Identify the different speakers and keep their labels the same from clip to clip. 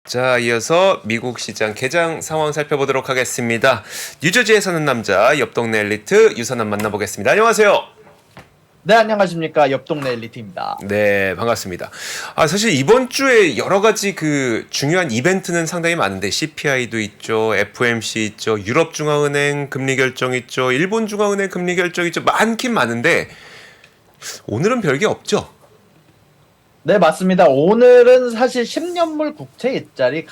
Speaker 1: 자, 이어서 미국 시장 개장 상황 살펴보도록 하겠습니다. 뉴저지에 사는 남자, 옆 동네 엘리트 유선남 만나보겠습니다. 안녕하세요.
Speaker 2: 네, 안녕하십니까. 옆 동네 엘리트입니다.
Speaker 1: 네, 반갑습니다. 사실 이번 주에 여러 가지 중요한 이벤트는 상당히 많은데 CPI도 있죠, FOMC 있죠, 유럽중앙은행 금리 결정 있죠, 일본중앙은행 금리 결정 있죠. 많긴 많은데 오늘은 별게 없죠.
Speaker 2: 네, 맞습니다. 오늘은 사실 10년물 국채 일자리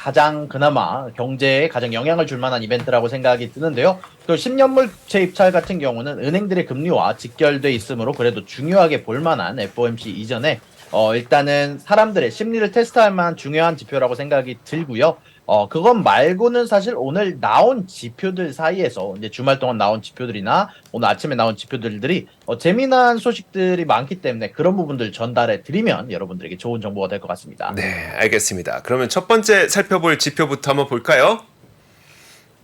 Speaker 2: 그나마 경제에 가장 영향을 줄 만한 이벤트라고 생각이 드는데요. 또 10년물 국채 입찰 같은 경우는 은행들의 금리와 직결돼 있으므로 그래도 중요하게 볼 만한 FOMC 이전에 일단은 사람들의 심리를 테스트할 만한 중요한 지표라고 생각이 들고요. 그건 말고는 사실 오늘 나온 지표들 사이에서 이제 주말 동안 나온 지표들이나 오늘 아침에 나온 지표들이 재미난 소식들이 많기 때문에 그런 부분들 전달해 드리면 여러분들에게 좋은 정보가 될 것 같습니다.
Speaker 1: 네, 알겠습니다. 그러면 첫 번째 살펴볼 지표부터 한번 볼까요?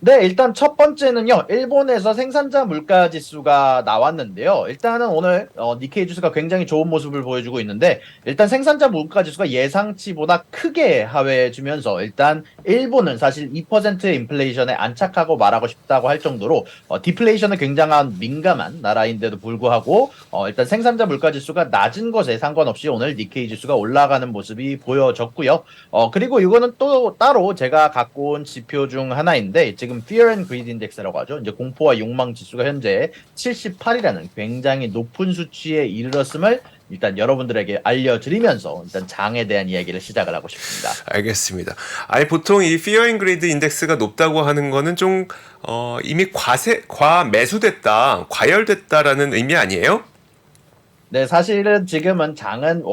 Speaker 2: 네, 일단 첫 번째는요. 일본에서 생산자 물가 지수가 나왔는데요. 일단은 오늘 니케이 지수가 굉장히 좋은 모습을 보여주고 있는데 일단 생산자 물가 지수가 예상치보다 크게 하회해주면서 일단 일본은 사실 2% 인플레이션에 안착하고 말하고 싶다고 할 정도로 디플레이션에 굉장한 민감한 나라인데도 불구하고 일단 생산자 물가 지수가 낮은 것에 상관없이 오늘 니케이 지수가 올라가는 모습이 보여졌고요. 그리고 이거는 또 따로 제가 갖고 온 지표 중 하나인데 지금 Fear and Greed Index라고 하죠. 이제 공포와 욕망 지수가 현재 78이라는 굉장히 높은 수치에 이르렀음을 일단 여러분들에게 알려드리면서 일단 장에 대한 이야기를 시작을 하고 싶습니다.
Speaker 1: 알겠습니다. 보통 이 Fear and Greed 인덱스가 높다고 하는 거는 좀 이미 과매수됐다, 과열됐다라는 의미 아니에요?
Speaker 2: 네, 사실은 지금은 장은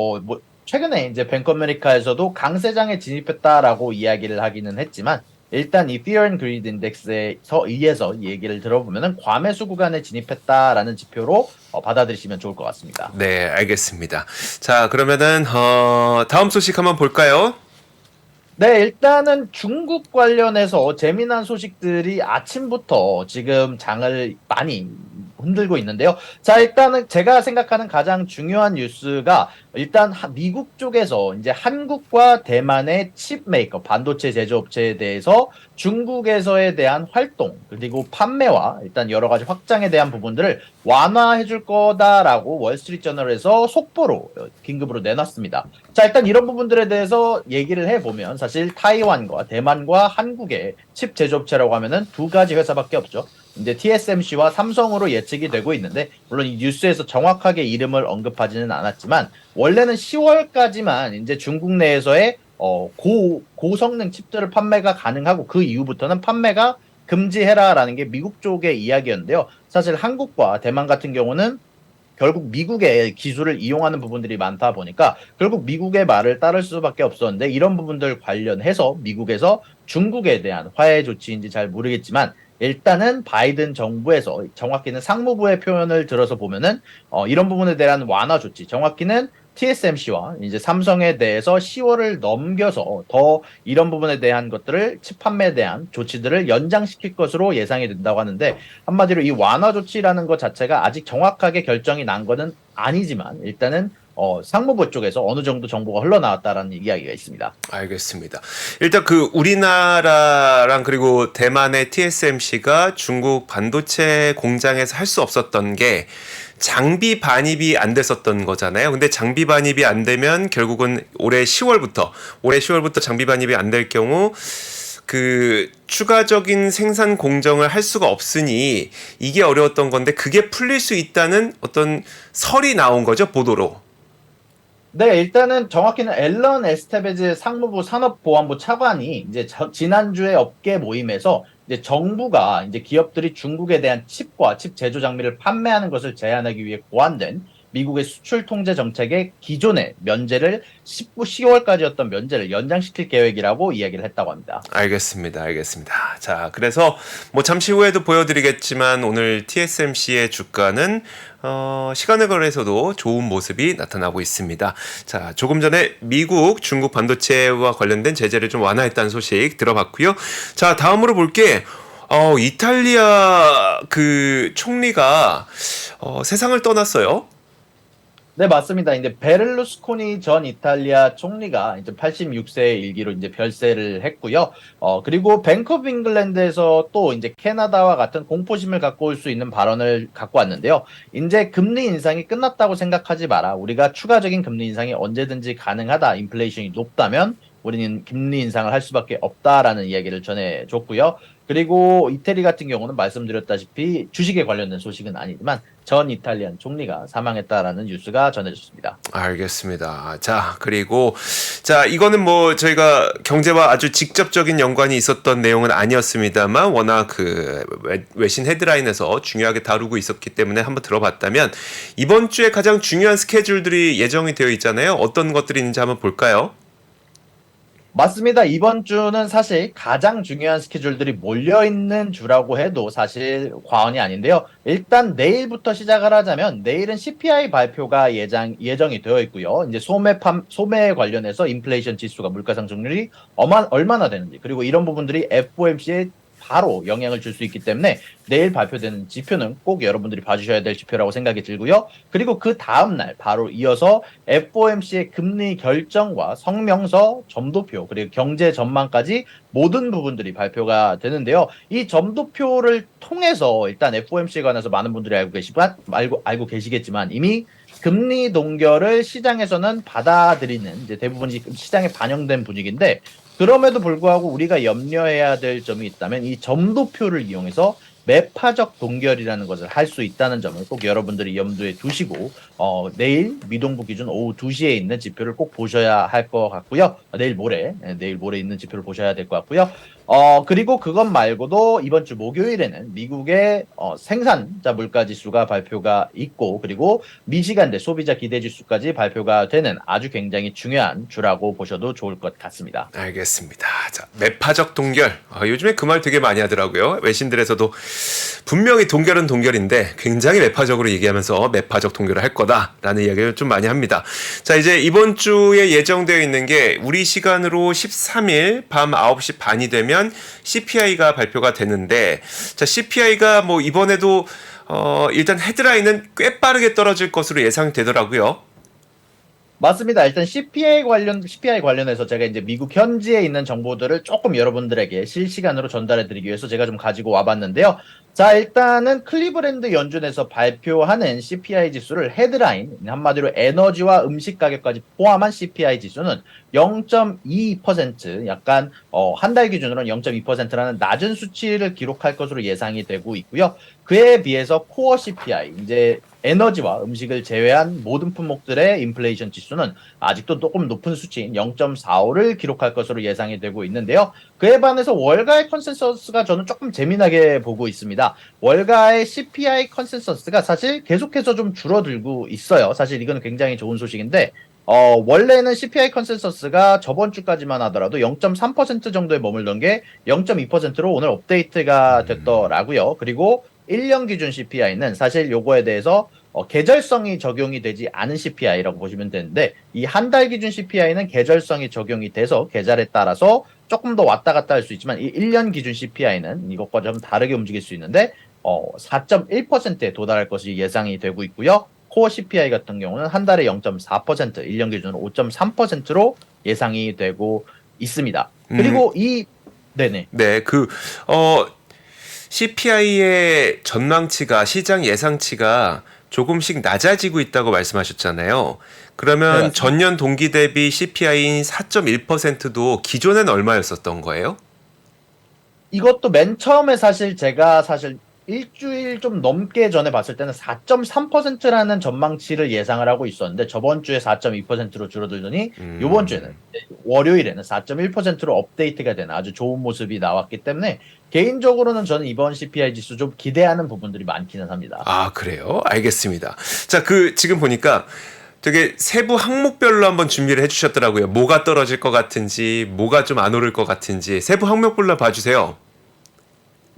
Speaker 2: 최근에 이제 뱅크 아메리카에서도 강세장에 진입했다라고 이야기를 하기는 했지만 일단 이 Fear and Greed 인덱스에서 의해서 얘기를 들어보면은 과매수 구간에 진입했다라는 지표로 받아들이시면 좋을 것 같습니다.
Speaker 1: 네, 알겠습니다. 자, 그러면은 다음 소식 한번 볼까요?
Speaker 2: 네, 일단은 중국 관련해서 재미난 소식들이 아침부터 지금 장을 많이 흔들고 있는데요. 자, 일단은 제가 생각하는 가장 중요한 뉴스가 일단 미국 쪽에서 이제 한국과 대만의 칩 메이커, 반도체 제조업체에 대해서 중국에서에 대한 활동, 그리고 판매와 일단 여러 가지 확장에 대한 부분들을 완화해 줄 거다라고 월스트리트저널에서 속보로 긴급으로 내놨습니다. 자, 일단 이런 부분들에 대해서 얘기를 해보면 사실 타이완과 대만과 한국의 칩 제조업체라고 하면은 두 가지 회사밖에 없죠. 이제 TSMC와 삼성으로 예측이 되고 있는데 물론 이 뉴스에서 정확하게 이름을 언급하지는 않았지만 원래는 10월까지만 이제 중국 내에서의 고성능 칩들을 판매가 가능하고 그 이후부터는 판매가 금지해라라는 게 미국 쪽의 이야기였는데요. 사실 한국과 대만 같은 경우는 결국 미국의 기술을 이용하는 부분들이 많다 보니까 결국 미국의 말을 따를 수밖에 없었는데 이런 부분들 관련해서 미국에서 중국에 대한 화해 조치인지 잘 모르겠지만 일단은 바이든 정부에서 정확히는 상무부의 표현을 들어서 보면은 이런 부분에 대한 완화 조치, 정확히는 TSMC와 이제 삼성에 대해서 10월을 넘겨서 더 이런 부분에 대한 것들을 칩 판매에 대한 조치들을 연장시킬 것으로 예상이 된다고 하는데 한마디로 이 완화 조치라는 것 자체가 아직 정확하게 결정이 난 거는 아니지만 일단은 상무부 쪽에서 어느 정도 정보가 흘러나왔다라는 이야기가 있습니다.
Speaker 1: 알겠습니다. 일단 우리나라랑 그리고 대만의 TSMC가 중국 반도체 공장에서 할 수 없었던 게 장비 반입이 안 됐었던 거잖아요. 근데 장비 반입이 안 되면 결국은 올해 10월부터 장비 반입이 안 될 경우 추가적인 생산 공정을 할 수가 없으니 이게 어려웠던 건데 그게 풀릴 수 있다는 어떤 설이 나온 거죠, 보도로.
Speaker 2: 네, 일단은 정확히는 앨런 에스테베즈 상무부 산업보안부 차관이 이제 지난주에 업계 모임에서 이제 정부가 이제 기업들이 중국에 대한 칩과 칩 제조 장비를 판매하는 것을 제한하기 위해 고안된 미국의 수출 통제 정책의 기존의 면제를 10월까지였던 면제를 연장시킬 계획이라고 이야기를 했다고 합니다.
Speaker 1: 알겠습니다. 자, 그래서 잠시 후에도 보여드리겠지만 오늘 TSMC의 주가는 시간을 거래에서도 좋은 모습이 나타나고 있습니다. 자, 조금 전에 미국, 중국 반도체와 관련된 제재를 좀 완화했다는 소식 들어봤고요. 자, 다음으로 볼게. 이탈리아 총리가 세상을 떠났어요.
Speaker 2: 네, 맞습니다. 이제 베를루스코니 전 이탈리아 총리가 이제 86세의 일기로 이제 별세를 했고요. 그리고 뱅크 오브 잉글랜드에서 또 이제 캐나다와 같은 공포심을 갖고 올 수 있는 발언을 갖고 왔는데요. 이제 금리 인상이 끝났다고 생각하지 마라. 우리가 추가적인 금리 인상이 언제든지 가능하다. 인플레이션이 높다면 우리는 금리 인상을 할 수밖에 없다라는 이야기를 전해줬고요. 그리고 이태리 같은 경우는 말씀드렸다시피 주식에 관련된 소식은 아니지만 전 이탈리안 총리가 사망했다라는 뉴스가 전해졌습니다.
Speaker 1: 알겠습니다. 자, 그리고, 자, 이거는 뭐 저희가 경제와 아주 직접적인 연관이 있었던 내용은 아니었습니다만, 워낙 그 외신 헤드라인에서 중요하게 다루고 있었기 때문에 한번 들어봤다면, 이번 주에 가장 중요한 스케줄들이 예정이 되어 있잖아요. 어떤 것들이 있는지 한번 볼까요?
Speaker 2: 맞습니다. 이번 주는 사실 가장 중요한 스케줄들이 몰려있는 주라고 해도 사실 과언이 아닌데요. 일단 내일부터 시작을 하자면 내일은 CPI 발표가 예정이 되어 있고요. 이제 소매 관련해서 인플레이션 지수가 물가 상승률이 얼마나 되는지 그리고 이런 부분들이 FOMC에 바로 영향을 줄 수 있기 때문에 내일 발표되는 지표는 꼭 여러분들이 봐주셔야 될 지표라고 생각이 들고요. 그리고 그 다음날 바로 이어서 FOMC의 금리 결정과 성명서, 점도표, 그리고 경제 전망까지 모든 부분들이 발표가 되는데요. 이 점도표를 통해서 일단 FOMC에 관해서 많은 분들이 알고 계시겠지만 이미 금리 동결을 시장에서는 받아들이는 이제 대부분 시장에 반영된 분위기인데 그럼에도 불구하고 우리가 염려해야 될 점이 있다면 이 점도표를 이용해서 매파적 동결이라는 것을 할 수 있다는 점을 꼭 여러분들이 염두에 두시고 내일 미동부 기준 오후 2시에 있는 지표를 꼭 보셔야 할 것 같고요. 내일 모레 있는 지표를 보셔야 될 것 같고요. 그리고 그것 말고도 이번 주 목요일에는 미국의 생산자 물가 지수가 발표가 있고 그리고 미시간대 소비자 기대 지수까지 발표가 되는 아주 굉장히 중요한 주라고 보셔도 좋을 것 같습니다.
Speaker 1: 알겠습니다. 자, 매파적 동결. 요즘에 그 말 되게 많이 하더라고요. 외신들에서도 분명히 동결은 동결인데 굉장히 매파적으로 얘기하면서 매파적 동결을 할 거다라는 이야기를 좀 많이 합니다. 자, 이제 이번 주에 예정되어 있는 게 우리 시간으로 13일 밤 9시 반이 되면 CPI가 발표가 되는데 자, CPI가 뭐 이번에도 일단 헤드라인은 꽤 빠르게 떨어질 것으로 예상되더라고요.
Speaker 2: 맞습니다. 일단 CPI 관련해서 제가 이제 미국 현지에 있는 정보들을 조금 여러분들에게 실시간으로 전달해 드리기 위해서 제가 좀 가지고 와봤는데요. 자, 일단은 클리브랜드 연준에서 발표하는 CPI 지수를 헤드라인, 한마디로 에너지와 음식 가격까지 포함한 CPI 지수는 0.2%, 약간 한 달 기준으로는 0.2%라는 낮은 수치를 기록할 것으로 예상이 되고 있고요. 그에 비해서 코어 CPI, 이제 에너지와 음식을 제외한 모든 품목들의 인플레이션 지수는 아직도 조금 높은 수치인 0.45를 기록할 것으로 예상이 되고 있는데요. 그에 반해서 월가의 컨센서스가 저는 조금 재미나게 보고 있습니다. 월가의 CPI 컨센서스가 사실 계속해서 좀 줄어들고 있어요. 사실 이건 굉장히 좋은 소식인데 원래는 CPI 컨센서스가 저번 주까지만 하더라도 0.3% 정도에 머물던 게 0.2%로 오늘 업데이트가 됐더라고요. 그리고 1년 기준 CPI는 사실 요거에 대해서 계절성이 적용이 되지 않은 CPI라고 보시면 되는데 이 한 달 기준 CPI는 계절성이 적용이 돼서 계절에 따라서 조금 더 왔다 갔다 할 수 있지만 이 1년 기준 CPI는 이것과 좀 다르게 움직일 수 있는데 4.1%에 도달할 것이 예상이 되고 있고요. 코어 CPI 같은 경우는 한 달에 0.4%, 1년 기준으로 5.3%로 예상이 되고 있습니다. 그리고 네네.
Speaker 1: 네, CPI의 전망치가 시장 예상치가 조금씩 낮아지고 있다고 말씀하셨잖아요. 그러면
Speaker 2: 네,
Speaker 1: 전년 동기 대비 CPI인 4.1%도 기존엔 얼마였었던 거예요?
Speaker 2: 이것도 맨 처음에 제가 일주일 좀 넘게 전에 봤을 때는 4.3%라는 전망치를 예상을 하고 있었는데 저번 주에 4.2%로 줄어들더니 이번 주에는 월요일에는 4.1%로 업데이트가 되는 아주 좋은 모습이 나왔기 때문에 개인적으로는 저는 이번 CPI 지수 좀 기대하는 부분들이 많기는 합니다.
Speaker 1: 아, 그래요? 알겠습니다. 자, 지금 보니까 되게 세부 항목별로 한번 준비를 해주셨더라고요. 뭐가 떨어질 것 같은지, 뭐가 좀 안 오를 것 같은지 세부 항목별로 봐주세요.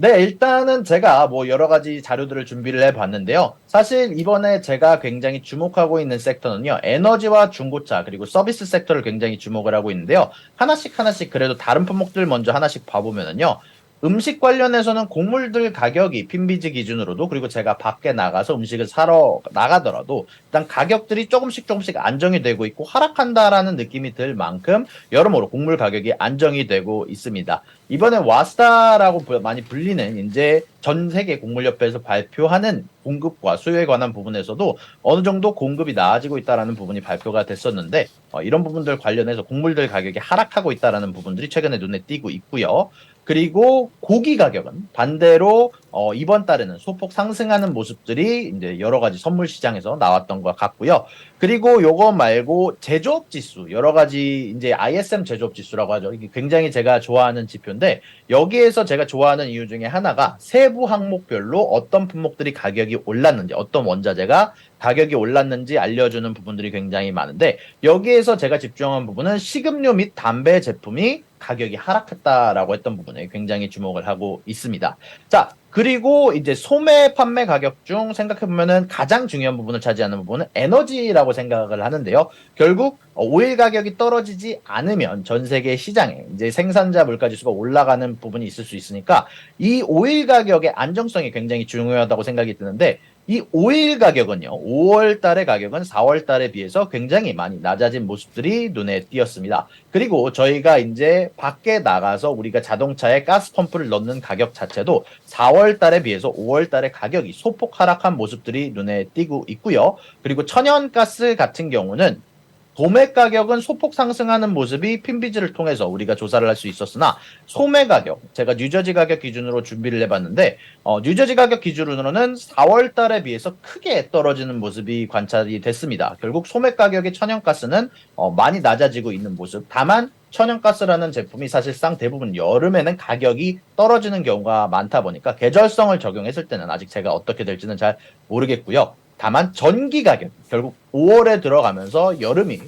Speaker 2: 네, 일단은 제가 뭐 여러 가지 자료들을 준비를 해봤는데요. 사실 이번에 제가 굉장히 주목하고 있는 섹터는요, 에너지와 중고차, 그리고 서비스 섹터를 굉장히 주목을 하고 있는데요. 하나씩 그래도 다른 품목들 먼저 하나씩 봐보면은요, 음식 관련해서는 곡물들 가격이 핀비즈 기준으로도 그리고 제가 밖에 나가서 음식을 사러 나가더라도 일단 가격들이 조금씩 안정이 되고 있고 하락한다라는 느낌이 들 만큼 여러모로 곡물 가격이 안정이 되고 있습니다. 이번에 와스다라고 많이 불리는 이제 전 세계 곡물협회에서 발표하는 공급과 수요에 관한 부분에서도 어느 정도 공급이 나아지고 있다라는 부분이 발표가 됐었는데 이런 부분들 관련해서 곡물들 가격이 하락하고 있다라는 부분들이 최근에 눈에 띄고 있고요. 그리고 고기 가격은 반대로 이번 달에는 소폭 상승하는 모습들이 이제 여러 가지 선물 시장에서 나왔던 것 같고요. 그리고 요거 말고 제조업 지수 여러 가지 이제 ISM 제조업 지수라고 하죠. 이게 굉장히 제가 좋아하는 지표인데 여기에서 제가 좋아하는 이유 중에 하나가 세부 항목별로 어떤 품목들이 가격이 올랐는지 어떤 원자재가 가격이 올랐는지 알려주는 부분들이 굉장히 많은데 여기에서 제가 집중한 부분은 식음료 및 담배 제품이 가격이 하락했다라고 했던 부분에 굉장히 주목을 하고 있습니다. 자, 그리고 이제 소매 판매 가격 중 생각해보면은 가장 중요한 부분을 차지하는 부분은 에너지라고 생각을 하는데요. 결국 오일 가격이 떨어지지 않으면 전 세계 시장에 이제 생산자 물가 지수가 올라가는 부분이 있을 수 있으니까 이 오일 가격의 안정성이 굉장히 중요하다고 생각이 드는데 이 오일 가격은요, 5월 달의 가격은 4월 달에 비해서 굉장히 많이 낮아진 모습들이 눈에 띄었습니다. 그리고 저희가 이제 밖에 나가서 우리가 자동차에 가스 펌프를 넣는 가격 자체도 4월 달에 비해서 5월 달에 가격이 소폭 하락한 모습들이 눈에 띄고 있고요. 그리고 천연가스 같은 경우는 도매 가격은 소폭 상승하는 모습이 핀비즈를 통해서 우리가 조사를 할 수 있었으나 소매 가격, 제가 뉴저지 가격 기준으로 준비를 해봤는데 뉴저지 가격 기준으로는 4월 달에 비해서 크게 떨어지는 모습이 관찰이 됐습니다. 결국 소매 가격의 천연가스는 많이 낮아지고 있는 모습. 다만 천연가스라는 제품이 사실상 대부분 여름에는 가격이 떨어지는 경우가 많다 보니까 계절성을 적용했을 때는 아직 제가 어떻게 될지는 잘 모르겠고요. 다만 전기 가격 결국 5월에 들어가면서 여름이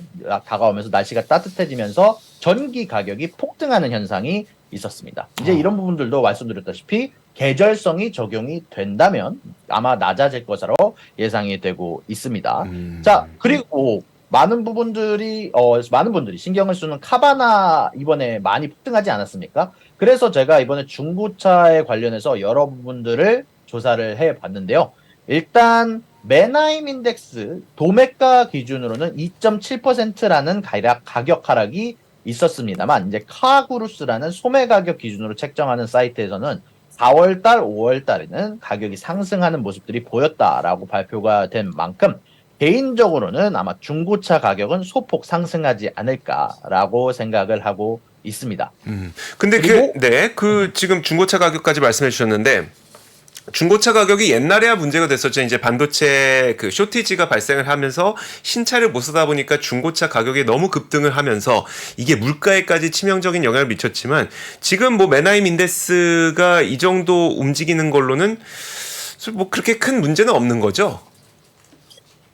Speaker 2: 다가오면서 날씨가 따뜻해지면서 전기 가격이 폭등하는 현상이 있었습니다. 이제 이런 부분들도 말씀드렸다시피 계절성이 적용이 된다면 아마 낮아질 것으로 예상이 되고 있습니다. 자, 그리고 많은 분들이 신경을 쓰는 카바나 이번에 많이 폭등하지 않았습니까? 그래서 제가 이번에 중고차에 관련해서 여러 부분들을 조사를 해 봤는데요. 일단 맨하임 인덱스 도매가 기준으로는 2.7%라는 가격 하락이 있었습니다만 이제 카구루스라는 소매 가격 기준으로 책정하는 사이트에서는 4월 달, 5월 달에는 가격이 상승하는 모습들이 보였다라고 발표가 된 만큼 개인적으로는 아마 중고차 가격은 소폭 상승하지 않을까라고 생각을 하고 있습니다.
Speaker 1: 근데
Speaker 2: 그리고
Speaker 1: 지금 중고차 가격까지 말씀해 주셨는데 중고차 가격이 옛날에야 문제가 됐었죠. 이제 반도체 그 쇼티지가 발생을 하면서 신차를 못 쓰다 보니까 중고차 가격이 너무 급등을 하면서 이게 물가에까지 치명적인 영향을 미쳤지만 지금 뭐 맨하임 인덱스가 이 정도 움직이는 걸로는 뭐 그렇게 큰 문제는 없는 거죠.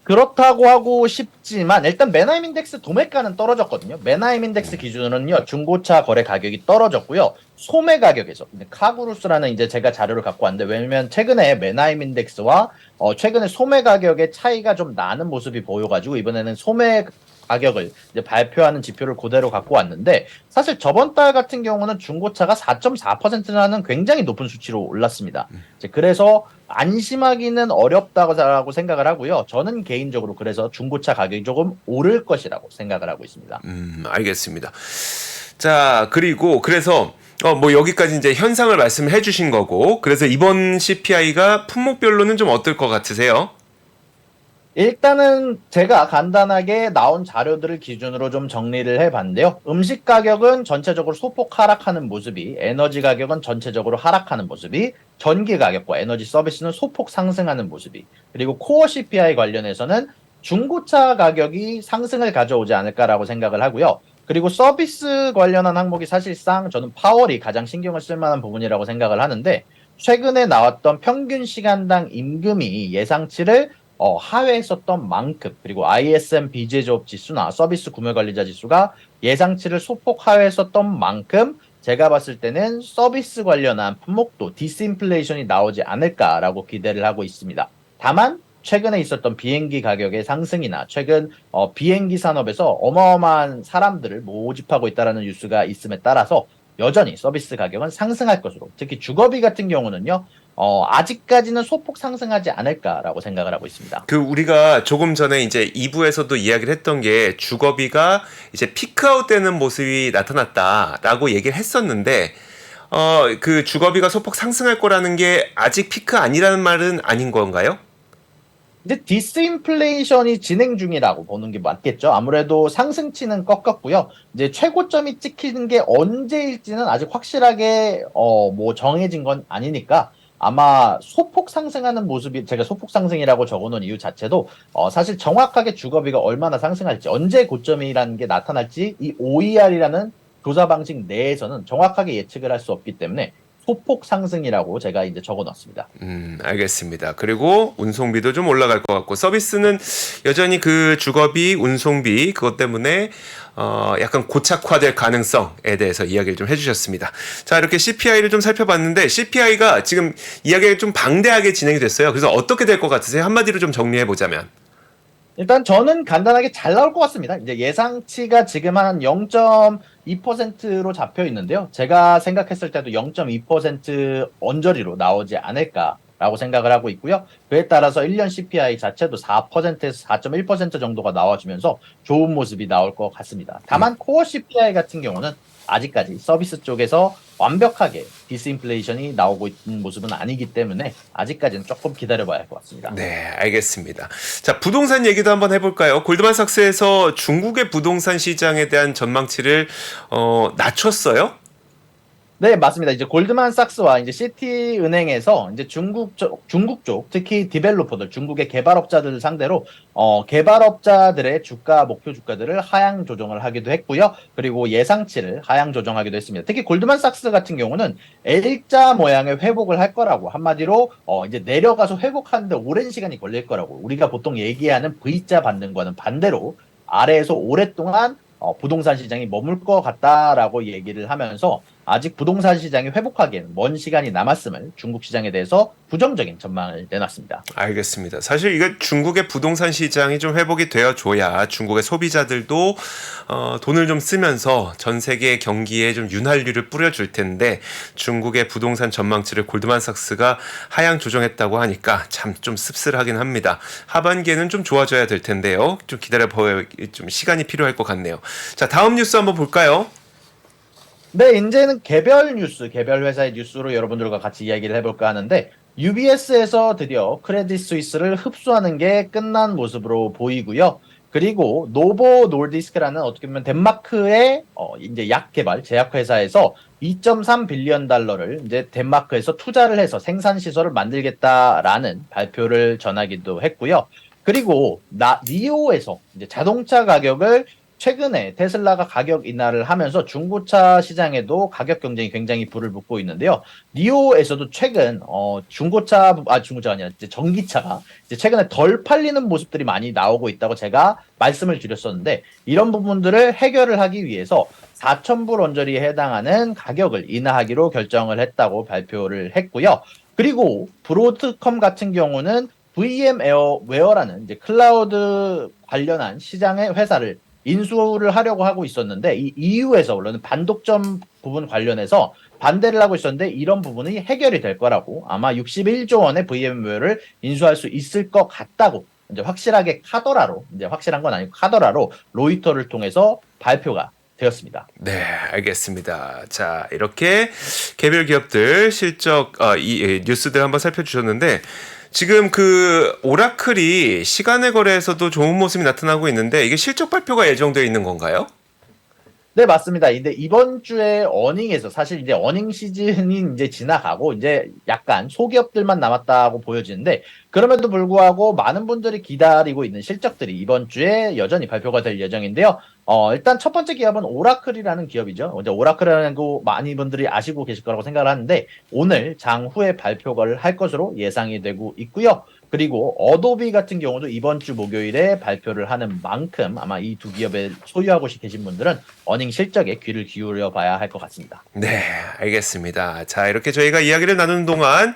Speaker 2: 그렇다고 하고 싶지만 일단 맨하임 인덱스 도매가는 떨어졌거든요. 맨하임 인덱스 기준으로는요. 중고차 거래 가격이 떨어졌고요. 소매 가격에서 근데 카구루스라는 이제 제가 자료를 갖고 왔는데 왜냐면 최근에 맨하임 인덱스와 최근에 소매 가격의 차이가 좀 나는 모습이 보여가지고 이번에는 소매 가격을 이제 발표하는 지표를 그대로 갖고 왔는데 사실 저번 달 같은 경우는 중고차가 4.4%라는 굉장히 높은 수치로 올랐습니다. 이제 그래서 안심하기는 어렵다고 생각을 하고요. 저는 개인적으로 그래서 중고차 가격이 조금 오를 것이라고 생각을 하고 있습니다.
Speaker 1: 알겠습니다. 자, 그리고 그래서 뭐 여기까지 이제 현상을 말씀해 주신 거고 그래서 이번 CPI가 품목별로는 좀 어떨 것 같으세요?
Speaker 2: 일단은 제가 간단하게 나온 자료들을 기준으로 좀 정리를 해봤는데요. 음식 가격은 전체적으로 소폭 하락하는 모습이, 에너지 가격은 전체적으로 하락하는 모습이, 전기 가격과 에너지 서비스는 소폭 상승하는 모습이, 그리고 코어 CPI 관련해서는 중고차 가격이 상승을 가져오지 않을까라고 생각을 하고요. 그리고 서비스 관련한 항목이 사실상 저는 파월이 가장 신경을 쓸 만한 부분이라고 생각을 하는데 최근에 나왔던 평균 시간당 임금이 예상치를 하회했었던 만큼 그리고 ISM 비제조업 지수나 서비스 구매관리자 지수가 예상치를 소폭 하회했었던 만큼 제가 봤을 때는 서비스 관련한 품목도 디스인플레이션이 나오지 않을까라고 기대를 하고 있습니다. 다만 최근에 있었던 비행기 가격의 상승이나 최근 비행기 산업에서 어마어마한 사람들을 모집하고 있다는 뉴스가 있음에 따라서 여전히 서비스 가격은 상승할 것으로, 특히 주거비 같은 경우는요, 아직까지는 소폭 상승하지 않을까라고 생각을 하고 있습니다.
Speaker 1: 그 우리가 조금 전에 이제 2부에서도 이야기를 했던 게 주거비가 이제 피크아웃 되는 모습이 나타났다라고 얘기를 했었는데 그 주거비가 소폭 상승할 거라는 게 아직 피크 아니라는 말은 아닌 건가요?
Speaker 2: 이제 디스인플레이션이 진행 중이라고 보는 게 맞겠죠. 아무래도 상승치는 꺾었고요. 이제 최고점이 찍히는 게 언제일지는 아직 확실하게 뭐 정해진 건 아니니까 아마 소폭 상승하는 모습이, 제가 소폭 상승이라고 적어놓은 이유 자체도 사실 정확하게 주거비가 얼마나 상승할지, 언제 고점이라는 게 나타날지 이 OER이라는 조사 방식 내에서는 정확하게 예측을 할 수 없기 때문에 소폭 상승이라고 제가 이제 적어놨습니다.
Speaker 1: 알겠습니다. 그리고 운송비도 좀 올라갈 것 같고 서비스는 여전히 그 주거비, 운송비 그것 때문에 약간 고착화될 가능성에 대해서 이야기를 좀 해주셨습니다. 자, 이렇게 CPI를 좀 살펴봤는데 CPI가 지금 이야기가 좀 방대하게 진행이 됐어요. 그래서 어떻게 될 것 같으세요? 한마디로 좀 정리해 보자면.
Speaker 2: 일단 저는 간단하게 잘 나올 것 같습니다. 이제 예상치가 지금 한 0.2%로 잡혀 있는데요. 제가 생각했을 때도 0.2% 언저리로 나오지 않을까라고 생각을 하고 있고요. 그에 따라서 1년 CPI 자체도 4%에서 4.1% 정도가 나와주면서 좋은 모습이 나올 것 같습니다. 다만 코어 CPI 같은 경우는 아직까지 서비스 쪽에서 완벽하게 디스인플레이션이 나오고 있는 모습은 아니기 때문에 아직까지는 조금 기다려봐야 할 것 같습니다.
Speaker 1: 네, 알겠습니다. 자, 부동산 얘기도 한번 해볼까요? 골드만삭스에서 중국의 부동산 시장에 대한 전망치를 낮췄어요?
Speaker 2: 네, 맞습니다. 이제 골드만삭스와 이제 시티은행에서 이제 중국 쪽, 특히 디벨로퍼들, 중국의 개발업자들을 상대로, 개발업자들의 주가, 목표 주가들을 하향 조정을 하기도 했고요. 그리고 예상치를 하향 조정하기도 했습니다. 특히 골드만삭스 같은 경우는 L자 모양의 회복을 할 거라고, 한마디로, 이제 내려가서 회복하는데 오랜 시간이 걸릴 거라고, 우리가 보통 얘기하는 V자 반등과는 반대로 아래에서 오랫동안 부동산 시장이 머물 것 같다라고 얘기를 하면서 아직 부동산 시장이 회복하기에는 먼 시간이 남았음을 중국 시장에 대해서 부정적인 전망을 내놨습니다.
Speaker 1: 알겠습니다. 사실 이거 중국의 부동산 시장이 좀 회복이 되어줘야 중국의 소비자들도 돈을 좀 쓰면서 전 세계 경기에 좀 윤활유를 뿌려줄 텐데 중국의 부동산 전망치를 골드만삭스가 하향 조정했다고 하니까 참 좀 씁쓸하긴 합니다. 하반기에는 좀 좋아져야 될 텐데요. 좀 기다려봐야 좀 시간이 필요할 것 같네요. 자, 다음 뉴스 한번 볼까요?
Speaker 2: 네, 이제는 개별 뉴스, 개별 회사의 뉴스로 여러분들과 같이 이야기를 해볼까 하는데, UBS에서 드디어 크레딧 스위스를 흡수하는 게 끝난 모습으로 보이고요. 그리고 노보 놀디스크라는 어떻게 보면 덴마크의 이제 약 개발 제약 회사에서 2.3 빌리언 달러를 이제 덴마크에서 투자를 해서 생산 시설을 만들겠다라는 발표를 전하기도 했고요. 그리고 니오에서 이제 자동차 가격을 최근에 테슬라가 가격 인하를 하면서 중고차 시장에도 가격 경쟁이 굉장히 불을 붙고 있는데요. 니오에서도 최근 중고차가 아니라 이제 전기차가 이제 최근에 덜 팔리는 모습들이 많이 나오고 있다고 제가 말씀을 드렸었는데, 이런 부분들을 해결을 하기 위해서 4,000불 언저리에 해당하는 가격을 인하하기로 결정을 했다고 발표를 했고요. 그리고 브로드컴 같은 경우는 VM웨어라는 이제 클라우드 관련한 시장의 회사를 인수를 하려고 하고 있었는데, 이 EU에서 원래는 반독점 부분 관련해서 반대를 하고 있었는데 이런 부분이 해결이 될 거라고, 아마 61조 원의 VM웨어를 인수할 수 있을 것 같다고 이제 확실하게 카더라로, 이제 확실한 건 아니고 카더라로 로이터를 통해서 발표가 되었습니다.
Speaker 1: 네, 알겠습니다. 자, 이렇게 개별 기업들 실적 이 뉴스들 한번 살펴주셨는데 지금 그 오라클이 시간의 거래에서도 좋은 모습이 나타나고 있는데 이게 실적 발표가 예정되어 있는 건가요?
Speaker 2: 네, 맞습니다. 근데 이번 주에 어닝에서 사실 이제 어닝 시즌이 이제 지나가고 이제 약간 소기업들만 남았다고 보여지는데, 그럼에도 불구하고 많은 분들이 기다리고 있는 실적들이 이번 주에 여전히 발표가 될 예정인데요. 일단 첫 번째 기업은 오라클이라는 기업이죠. 이제 오라클이라는 거 많은 분들이 아시고 계실 거라고 생각을 하는데 오늘 장후에 발표를 할 것으로 예상이 되고 있고요. 그리고 어도비 같은 경우도 이번 주 목요일에 발표를 하는 만큼 아마 이 두 기업에 소유하고 계신 분들은 어닝 실적에 귀를 기울여 봐야 할 것 같습니다.
Speaker 1: 네, 알겠습니다. 자, 이렇게 저희가 이야기를 나누는 동안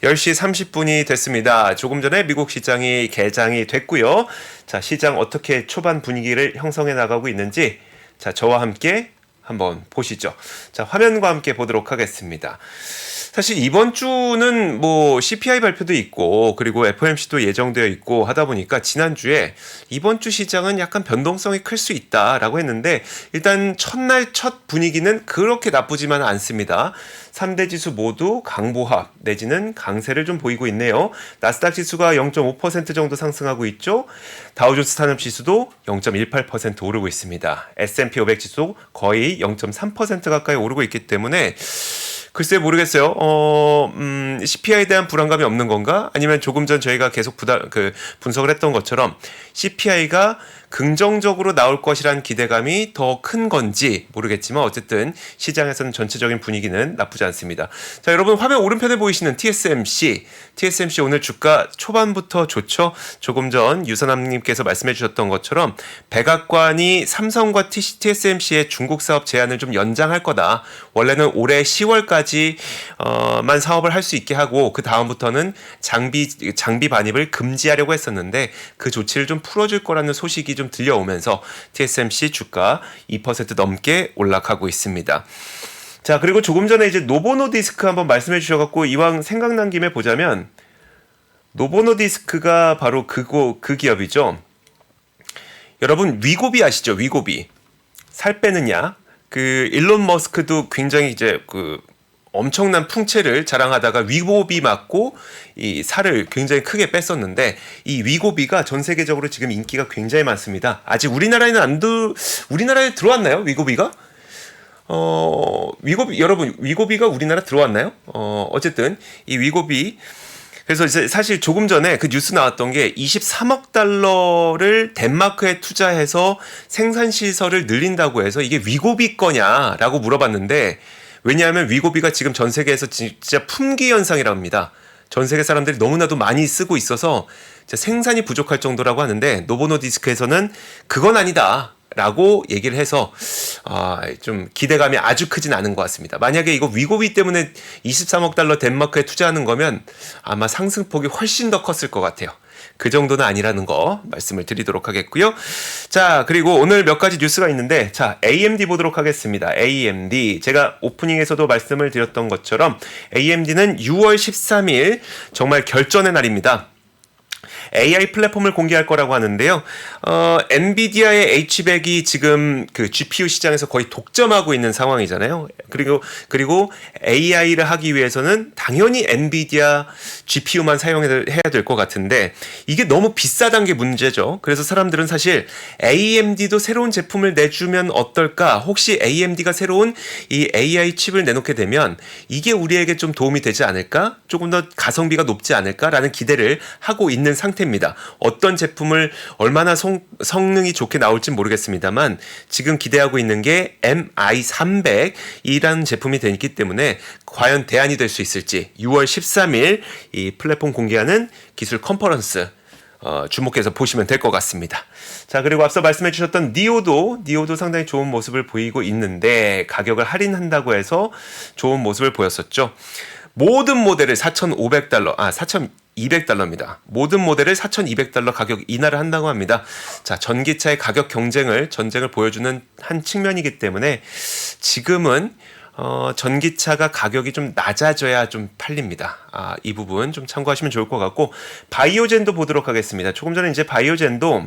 Speaker 1: 10시 30분이 됐습니다. 조금 전에 미국 시장이 개장이 됐고요. 자, 시장 어떻게 초반 분위기를 형성해 나가고 있는지 자, 저와 함께 한번 보시죠. 자, 화면과 함께 보도록 하겠습니다. 사실 이번 주는 뭐 CPI 발표도 있고 그리고 FOMC도 예정되어 있고 하다 보니까 지난주에 이번 주 시장은 약간 변동성이 클 수 있다라고 했는데 일단 첫날 첫 분위기는 그렇게 나쁘지만 않습니다. 3대 지수 모두 강보합 내지는 강세를 좀 보이고 있네요. 나스닥 지수가 0.5% 정도 상승하고 있죠. 다우존스 산업 지수도 0.18% 오르고 있습니다. S&P 500 지수 거의 0.3% 가까이 오르고 있기 때문에 글쎄 모르겠어요. CPI에 대한 불안감이 없는 건가? 아니면 조금 전 저희가 계속 분석을 했던 것처럼 CPI가 긍정적으로 나올 것이란 기대감이 더 큰 건지 모르겠지만 어쨌든 시장에서는 전체적인 분위기는 나쁘지 않습니다. 자, 여러분 화면 오른편에 보이시는 TSMC 오늘 주가 초반부터 좋죠. 조금 전 유선남님께서 말씀해 주셨던 것처럼 백악관이 삼성과 TSMC의 중국 사업 제한을 좀 연장할 거다. 원래는 올해 10월까지 만 사업을 할 수 있게 하고 그 다음부터는 장비 반입을 금지하려고 했었는데 그 조치를 좀 풀어줄 거라는 소식이 좀 들려오면서 TSMC 주가 2% 넘게 올라가고 있습니다. 자, 그리고 조금 전에 이제 노보노디스크 한번 말씀해 주셔갖고 이왕 생각난 김에 보자면 노보노디스크가 바로 그 기업이죠. 여러분 위고비 아시죠? 위고비 살 빼는 약. 그 일론 머스크도 굉장히 이제 그 엄청난 풍채를 자랑하다가 위고비 맞고 이 살을 굉장히 크게 뺐었는데 이 위고비가 전 세계적으로 지금 인기가 굉장히 많습니다. 아직 우리나라에 들어왔나요? 위고비가? 여러분 위고비가 우리나라 들어왔나요? 어쨌든 이 위고비 그래서 이제 사실 조금 전에 그 뉴스 나왔던 게 23억 달러를 덴마크에 투자해서 생산 시설을 늘린다고 해서 이게 위고비 거냐라고 물어봤는데 왜냐하면 위고비가 지금 전 세계에서 진짜 품귀 현상이라고 합니다. 전 세계 사람들이 너무나도 많이 쓰고 있어서 생산이 부족할 정도라고 하는데 노보노디스크에서는 그건 아니다. 라고 얘기를 해서 좀 기대감이 아주 크진 않은 것 같습니다. 만약에 이거 위고비 때문에 23억 달러 덴마크에 투자하는 거면 아마 상승폭이 훨씬 더 컸을 것 같아요. 그 정도는 아니라는 거 말씀을 드리도록 하겠고요. 자, 그리고 오늘 몇 가지 뉴스가 있는데 자, AMD 보도록 하겠습니다. AMD 제가 오프닝에서도 말씀을 드렸던 것처럼 AMD는 6월 13일 정말 결전의 날입니다. AI 플랫폼을 공개할 거라고 하는데요. 엔비디아의 H100이 지금 그 GPU 시장에서 거의 독점하고 있는 상황이잖아요. 그리고 AI를 하기 위해서는 당연히 엔비디아 GPU만 사용해야 될 것 같은데 이게 너무 비싸다는 게 문제죠. 그래서 사람들은 사실 AMD도 새로운 제품을 내주면 어떨까? 혹시 AMD가 새로운 이 AI 칩을 내놓게 되면 이게 우리에게 좀 도움이 되지 않을까? 조금 더 가성비가 높지 않을까라는 기대를 하고 있는 상태입니다. 어떤 제품을 얼마나 성능이 좋게 나올지 모르겠습니다만 지금 기대하고 있는 게 MI300이라는 제품이 되기 때문에 과연 대안이 될 수 있을지 6월 13일 이 플랫폼 공개하는 기술 컨퍼런스 주목해서 보시면 될 것 같습니다. 자, 그리고 앞서 말씀해 주셨던 니오도 상당히 좋은 모습을 보이고 있는데 가격을 할인한다고 해서 좋은 모습을 보였었죠. 모든 모델을 4,200달러입니다. 모든 모델을 4,200달러 가격 인하를 한다고 합니다. 자, 전기차의 가격 전쟁을 보여주는 한 측면이기 때문에 지금은 전기차가 가격이 좀 낮아져야 좀 팔립니다. 이 부분 좀 참고하시면 좋을 것 같고 바이오젠도 보도록 하겠습니다. 조금 전에 이제 바이오젠도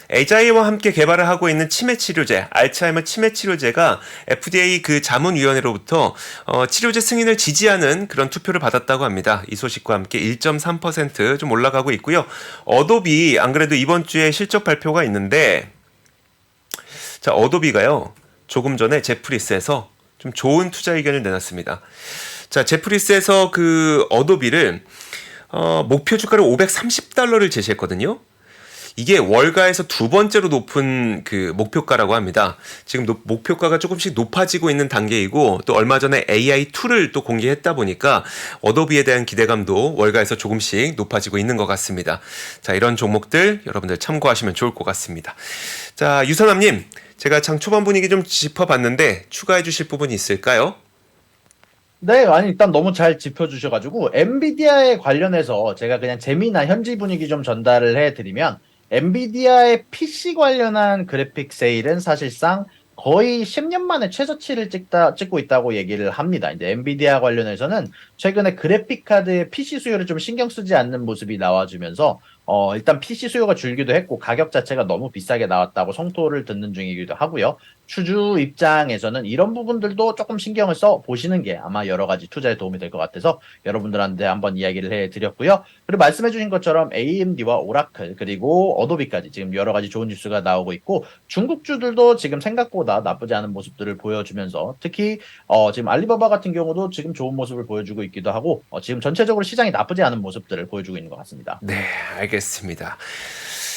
Speaker 1: 에자이와 함께 개발을 하고 있는 치매 치료제, 알츠하이머 치매 치료제가 FDA 그 자문위원회로부터 치료제 승인을 지지하는 그런 투표를 받았다고 합니다. 이 소식과 함께 1.3% 좀 올라가고 있고요. 어도비 안 그래도 이번 주에 실적 발표가 있는데 자, 어도비가요. 조금 전에 제프리스에서 좀 좋은 투자 의견을 내놨습니다. 자, 제프리스에서 그 어도비를 목표 주가를 530달러를 제시했거든요. 이게 월가에서 두 번째로 높은 그 목표가라고 합니다. 지금 목표가가 조금씩 높아지고 있는 단계이고 또 얼마 전에 AI2를 또 공개했다 보니까 어도비에 대한 기대감도 월가에서 조금씩 높아지고 있는 것 같습니다. 자, 이런 종목들 여러분들 참고하시면 좋을 것 같습니다. 자, 유선남님, 제가 장 초반 분위기 좀 짚어봤는데 추가해 주실 부분이 있을까요?
Speaker 2: 네, 아니 일단 너무 잘 짚어주셔가지고 엔비디아에 관련해서 제가 그냥 재미나 현지 분위기 좀 전달을 해드리면 엔비디아의 PC 관련한 그래픽 세일은 사실상 거의 10년 만에 최저치를 찍고 있다고 얘기를 합니다. 이제 엔비디아 관련해서는 최근에 그래픽카드의 PC 수요를 좀 신경 쓰지 않는 모습이 나와주면서 일단 PC 수요가 줄기도 했고 가격 자체가 너무 비싸게 나왔다고 성토를 듣는 중이기도 하고요. 추주 입장에서는 이런 부분들도 조금 신경을 써 보시는 게 아마 여러 가지 투자에 도움이 될 것 같아서 여러분들한테 한번 이야기를 해드렸고요. 그리고 말씀해주신 것처럼 AMD와 오라클 그리고 어도비까지 지금 여러 가지 좋은 뉴스가 나오고 있고 중국주들도 지금 생각보다 나쁘지 않은 모습들을 보여주면서 특히 지금 알리바바 같은 경우도 지금 좋은 모습을 보여주고 있기도 하고 지금 전체적으로 시장이 나쁘지 않은 모습들을 보여주고 있는 것 같습니다.
Speaker 1: 네, 알겠습니다.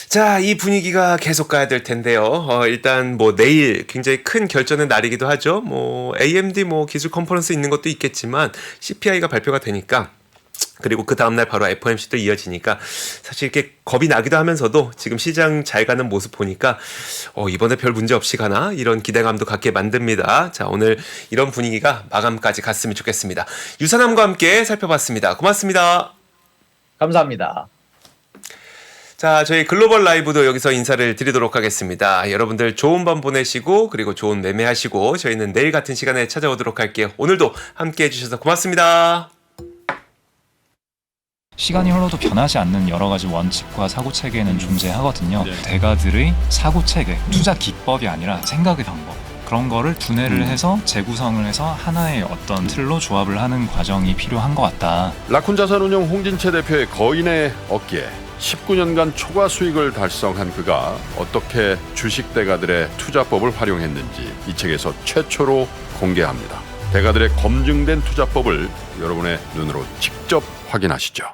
Speaker 1: 자, 이 분위기가 계속 가야 될 텐데요. 일단 뭐 내일 굉장히 큰 결전의 날이기도 하죠. 뭐 AMD 뭐 기술 컨퍼런스 있는 것도 있겠지만 CPI가 발표가 되니까 그리고 그 다음날 바로 FOMC도 이어지니까 사실 이렇게 겁이 나기도 하면서도 지금 시장 잘 가는 모습 보니까 이번에 별 문제 없이 가나 이런 기대감도 갖게 만듭니다. 자, 오늘 이런 분위기가 마감까지 갔으면 좋겠습니다. 유산함과 함께 살펴봤습니다. 고맙습니다.
Speaker 2: 감사합니다.
Speaker 1: 자, 저희 글로벌 라이브도 여기서 인사를 드리도록 하겠습니다. 여러분들 좋은 밤 보내시고 그리고 좋은 매매하시고 저희는 내일 같은 시간에 찾아오도록 할게요. 오늘도 함께 해주셔서 고맙습니다.
Speaker 3: 시간이 흘러도 변하지 않는 여러 가지 원칙과 사고 체계는 존재하거든요. 대가들의 사고 체계, 투자 기법이 아니라 생각의 방법. 그런 거를 분해를 해서 재구성을 해서 하나의 어떤 틀로 조합을 하는 과정이 필요한 것 같다.
Speaker 4: 라쿤 자산운용 홍진채 대표의 거인의 어깨 19년간 초과 수익을 달성한 그가 어떻게 주식 대가들의 투자법을 활용했는지 이 책에서 최초로 공개합니다. 대가들의 검증된 투자법을 여러분의 눈으로 직접 확인하시죠.